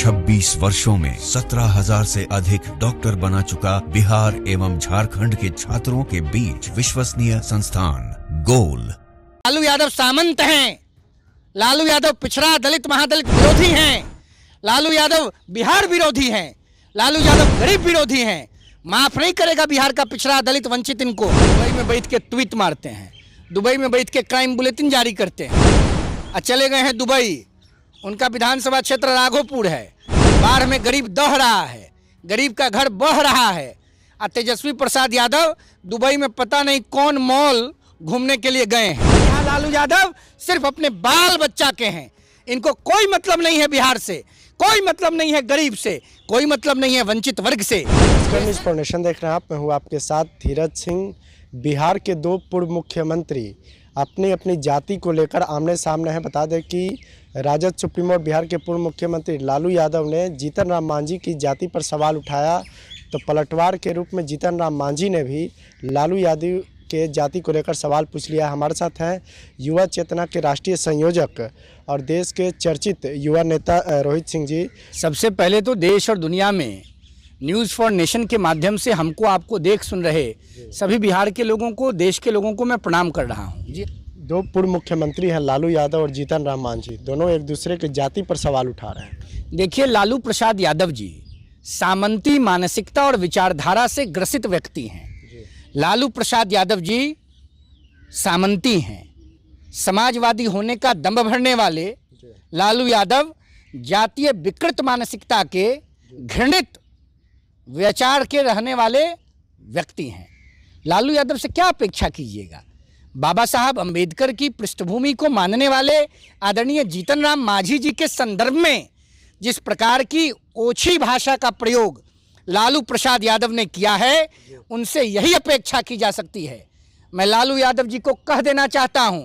26 वर्षों में 17,000 से अधिक डॉक्टर बना चुका बिहार एवं झारखंड के छात्रों के बीच विश्वसनीय संस्थान गोल। लालू यादव सामंत हैं, लालू यादव पिछड़ा दलित महादलित विरोधी हैं, लालू यादव बिहार विरोधी हैं, लालू यादव गरीब विरोधी हैं। माफ नहीं करेगा बिहार का पिछड़ा दलित वंचित इनको। दुबई में बैठ के ट्वीट मारते हैं, दुबई में बैठ के क्राइम बुलेटिन जारी करते हैं। चले गए हैं दुबई, उनका विधानसभा क्षेत्र राघोपुर है। बाढ़ में गरीब दह रहा है, गरीब का घर बह रहा है। तेजस्वी प्रसाद यादव दुबई में पता नहीं कौन मॉल घूमने के लिए गए हैं। यहाँ लालू यादव सिर्फ अपने बाल बच्चा के हैं, इनको कोई मतलब नहीं है बिहार से, कोई मतलब नहीं है गरीब से, कोई मतलब नहीं है वंचित वर्ग से। न्यूज़ फॉर नेशन देख रहे हैं आप, मैं हूँ आपके साथ धीरज सिंह। बिहार के दो पूर्व मुख्यमंत्री अपनी अपनी जाति को लेकर आमने सामने हैं। बता दें कि राजद सुप्रीमो और बिहार के पूर्व मुख्यमंत्री लालू यादव ने जीतन राम मांझी की जाति पर सवाल उठाया, तो पलटवार के रूप में जीतन राम मांझी ने भी लालू यादव के जाति को लेकर सवाल पूछ लिया। हमारे साथ हैं युवा चेतना के राष्ट्रीय संयोजक और देश के चर्चित युवा नेता रोहित सिंह जी। सबसे पहले तो देश और दुनिया में न्यूज़ फॉर नेशन के माध्यम से हमको आपको देख सुन रहे सभी बिहार के लोगों को, देश के लोगों को मैं प्रणाम कर रहा हूँ जी। दो पूर्व मुख्यमंत्री हैं लालू यादव और जीतन राम मांझी, दोनों एक दूसरे की जाति पर सवाल उठा रहे हैं। देखिए, लालू प्रसाद यादव जी सामंती मानसिकता और विचारधारा से ग्रसित व्यक्ति हैं। लालू प्रसाद यादव जी सामंती हैं, समाजवादी होने का दंभ भरने वाले लालू यादव जातीय विकृत मानसिकता के घृणित विचार के रहने वाले व्यक्ति हैं। लालू यादव से क्या अपेक्षा कीजिएगा? बाबा साहब अंबेडकर की पृष्ठभूमि को मानने वाले आदरणीय जीतन राम मांझी जी के संदर्भ में जिस प्रकार की ओछी भाषा का प्रयोग लालू प्रसाद यादव ने किया है, उनसे यही अपेक्षा की जा सकती है। मैं लालू यादव जी को कह देना चाहता हूं,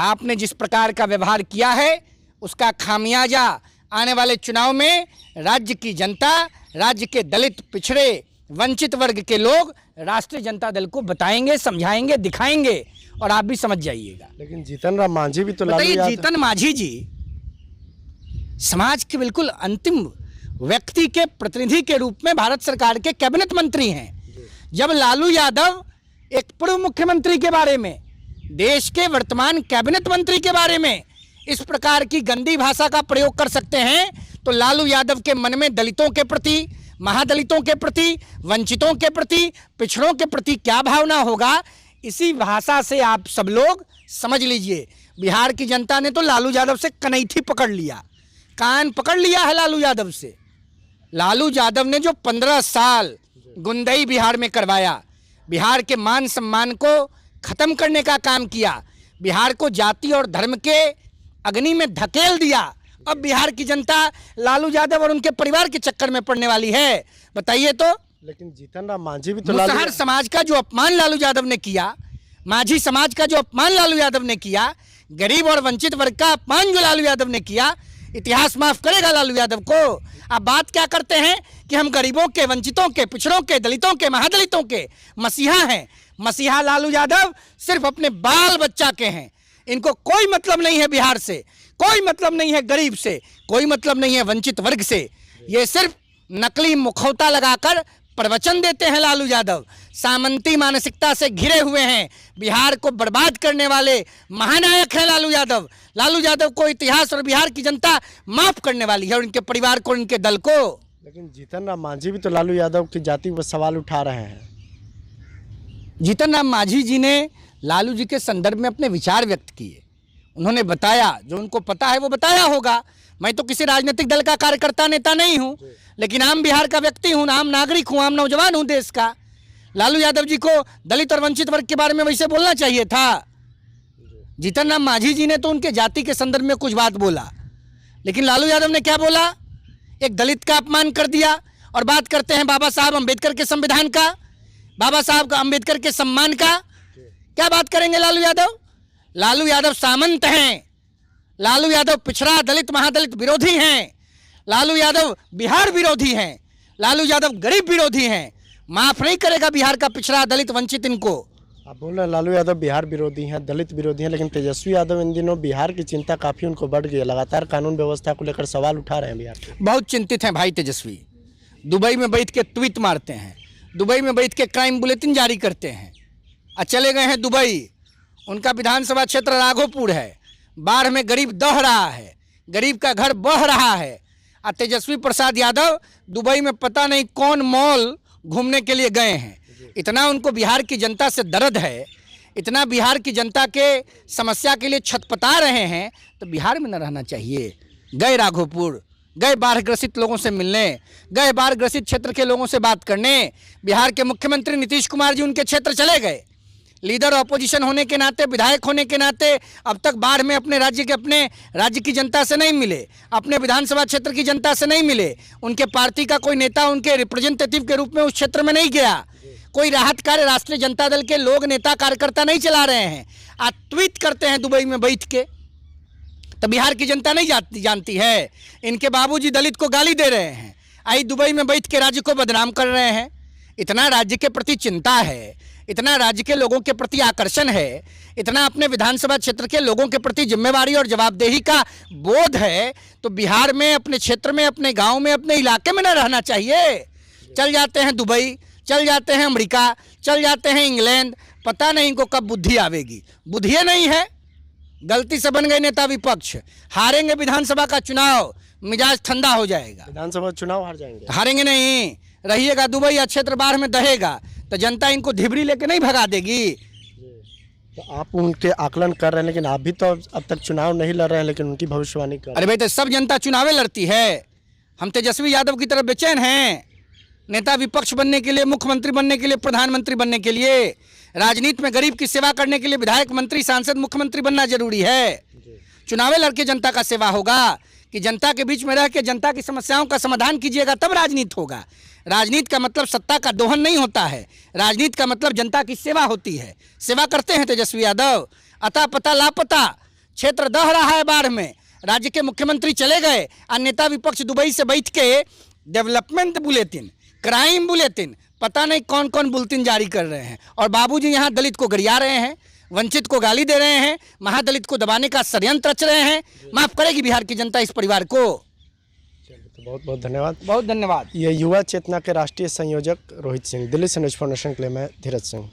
आपने जिस प्रकार का व्यवहार किया है उसका खामियाजा आने वाले चुनाव में राज्य की जनता, राज्य के दलित पिछड़े वंचित वर्ग के लोग राष्ट्रीय जनता दल को बताएंगे, समझाएंगे, दिखाएंगे और आप भी समझ जाइएगा। लेकिन जीतन राम मांझी भी तो बताइए, जीतन मांझी जी समाज के बिल्कुल अंतिम व्यक्ति के प्रतिनिधि के रूप में भारत सरकार के कैबिनेट मंत्री हैं। जब लालू यादव एक पूर्व मुख्यमंत्री के बारे में, देश के वर्तमान कैबिनेट मंत्री के बारे में इस प्रकार की गंदी भाषा का प्रयोग कर सकते हैं, तो लालू यादव के मन में दलितों के प्रति, महादलितों के प्रति, वंचितों के प्रति, पिछड़ों के प्रति क्या भावना होगा, इसी भाषा से आप सब लोग समझ लीजिए। बिहार की जनता ने तो लालू यादव से कनैथी पकड़ लिया, कान पकड़ लिया है लालू यादव से। लालू यादव ने जो 15 साल गुंडई बिहार में करवाया, बिहार के मान सम्मान को खत्म करने का काम किया, बिहार को जाति और धर्म के अग्नि में धकेल दिया। अब बिहार की जनता लालू यादव और उनके परिवार के चक्कर में पड़ने वाली है, बताइए तो। लेकिन जीतन राम मांझी भी तो मुसहर समाज का जो अपमान लालू यादव ने किया, मांझी समाज का जो अपमान लालू यादव ने किया, गरीब और वंचित वर्ग का अपमान जो लालू यादव ने किया, इतिहास माफ करेगा लालू यादव को। आप बात क्या करते हैं कि हम गरीबों के, वंचितों के, पिछड़ों के, दलितों के, महादलितों के मसीहा हैं। मसीहा लालू यादव सिर्फ अपने बाल बच्चा के हैं, इनको कोई मतलब नहीं है बिहार से, कोई मतलब नहीं है गरीब से, कोई मतलब नहीं है वंचित वर्ग से। ये सिर्फ नकली मुखौटा लगाकर प्रवचन देते हैं लालू यादव। सामंती मानसिकता से घिरे हुए हैं, बिहार को बर्बाद करने वाले महानायक हैं लालू यादव। लालू यादव को इतिहास और बिहार की जनता माफ करने वाली है, और उनके परिवार को, उनके दल को। लेकिन जीतन राम मांझी भी तो लालू यादव की जाति पर सवाल उठा रहे हैं। जीतन राम मांझी जी ने लालू जी के संदर्भ में अपने विचार व्यक्त किए, उन्होंने बताया, जो उनको पता है वो बताया होगा। मैं तो किसी राजनीतिक दल का कार्यकर्ता नेता नहीं हूं, लेकिन आम बिहार का व्यक्ति हूं, आम नागरिक हूं, आम नौजवान हूं देश का। लालू यादव जी को दलित और वंचित वर्ग के बारे में वैसे बोलना चाहिए था। जीतन राम मांझी जी ने तो उनके जाति के संदर्भ में कुछ बात बोला, लेकिन लालू यादव ने क्या बोला? एक दलित का अपमान कर दिया। और बात करते हैं बाबा साहब अंबेडकर के संविधान का, बाबा साहब अंबेडकर के सम्मान का। क्या बात करेंगे लालू यादव? लालू यादव सामंत हैं, लालू यादव पिछड़ा दलित महादलित विरोधी हैं, लालू यादव बिहार विरोधी हैं, लालू यादव गरीब विरोधी हैं। माफ नहीं करेगा बिहार का पिछड़ा दलित वंचित इनको। आप बोल रहे हैं लालू यादव बिहार विरोधी हैं, दलित विरोधी हैं, लेकिन तेजस्वी यादव इन दिनों बिहार की चिंता काफ़ी उनको बढ़ गई है। लगातार कानून व्यवस्था को लेकर सवाल उठा रहे हैं बिहार के। बहुत चिंतित हैं भाई तेजस्वी। दुबई में बैठ के ट्वीट मारते हैं, दुबई में बैठ के क्राइम बुलेटिन जारी करते हैं और चले गए हैं दुबई। उनका विधानसभा क्षेत्र राघोपुर है, बाढ़ में गरीब दह रहा है, गरीब का घर बह रहा है। और तेजस्वी प्रसाद यादव दुबई में पता नहीं कौन मॉल घूमने के लिए गए हैं। इतना उनको बिहार की जनता से दर्द है, इतना बिहार की जनता के समस्या के लिए छटपटा रहे हैं, तो बिहार में न रहना चाहिए। गए राघोपुर, गए बाढ़ ग्रसित लोगों से मिलने, गए बाढ़ ग्रसित क्षेत्र के लोगों से बात करने। बिहार के मुख्यमंत्री नीतीश कुमार जी उनके क्षेत्र चले गए। लीडर ऑपोजिशन होने के नाते, विधायक होने के नाते अब तक बाढ़ में अपने राज्य की जनता से नहीं मिले, अपने विधानसभा क्षेत्र की जनता से नहीं मिले। उनके पार्टी का कोई नेता उनके रिप्रेजेंटेटिव के रूप में उस क्षेत्र में नहीं गया। कोई राहत कार्य राष्ट्रीय जनता दल के लोग, नेता, कार्यकर्ता नहीं चला रहे हैं। आज ट्वीट करते हैं दुबई में बैठ के, तो बिहार की जनता नहीं जानती है। इनके बाबूजी दलित को गाली दे रहे हैं, आई दुबई में बैठ के राज्य को बदनाम कर रहे हैं। इतना राज्य के प्रति चिंता है, इतना राज्य के लोगों के प्रति आकर्षण है, इतना अपने विधानसभा क्षेत्र के लोगों के प्रति जिम्मेवारी और जवाबदेही का बोध है, तो बिहार में, अपने क्षेत्र में, अपने गांव में, अपने इलाके में न रहना चाहिए। चल जाते हैं दुबई, चल जाते हैं अमेरिका, चल जाते हैं इंग्लैंड। पता नहीं इनको कब बुद्धि आवेगी। बुद्धि नहीं है, गलती से बन गए नेता विपक्ष। हारेंगे विधानसभा का चुनाव, मिजाज ठंडा हो जाएगा। विधानसभा चुनाव हार जाएंगे? हारेंगे नहीं, रहिएगा दुबई या क्षेत्र बाढ़ में दहेगा, तो जनता इनको धिबरी लेके नहीं भगा देगी। तो आप उनके आकलन कर रहे हैं, लेकिन आप भी तो अब तक चुनाव नहीं लड़ रहे हैं, लेकिन उनकी भविष्यवाणी कर। अरे भाई, तो सब जनता चुनावें लड़ती है। हम तेजस्वी यादव की तरफ बेचैन हैं। नेता विपक्ष बनने के लिए, मुख्यमंत्री बनने के लिए, प्रधानमंत्री बनने के लिए, राजनीति में गरीब की सेवा करने के लिए विधायक, मंत्री, सांसद, मुख्यमंत्री बनना जरूरी है। चुनावें लड़के जनता का सेवा होगा कि जनता के बीच में रह के जनता की समस्याओं का समाधान कीजिएगा, तब राजनीति होगा। राजनीति का मतलब सत्ता का दोहन नहीं होता है, राजनीति का मतलब जनता की सेवा होती है। सेवा करते हैं तेजस्वी यादव। अता पता लापता, क्षेत्र दह रहा है बाढ़ में, राज्य के मुख्यमंत्री चले गए और नेता विपक्ष दुबई से बैठ के डेवलपमेंट बुलेटिन, क्राइम बुलेटिन, पता नहीं कौन कौन बुलेटिन जारी कर रहे हैं। और बाबूजी यहाँ दलित को गरिया रहे हैं, वंचित को गाली दे रहे हैं, महादलित को दबाने का षड्यंत्र रच रहे हैं। माफ करेगी बिहार की जनता इस परिवार को। तो बहुत बहुत धन्यवाद। बहुत धन्यवाद। ये युवा चेतना के राष्ट्रीय संयोजक रोहित सिंह। दिल्ली से न्यूज़ फॉर नेशन के लिए मैं धीरज सिंह।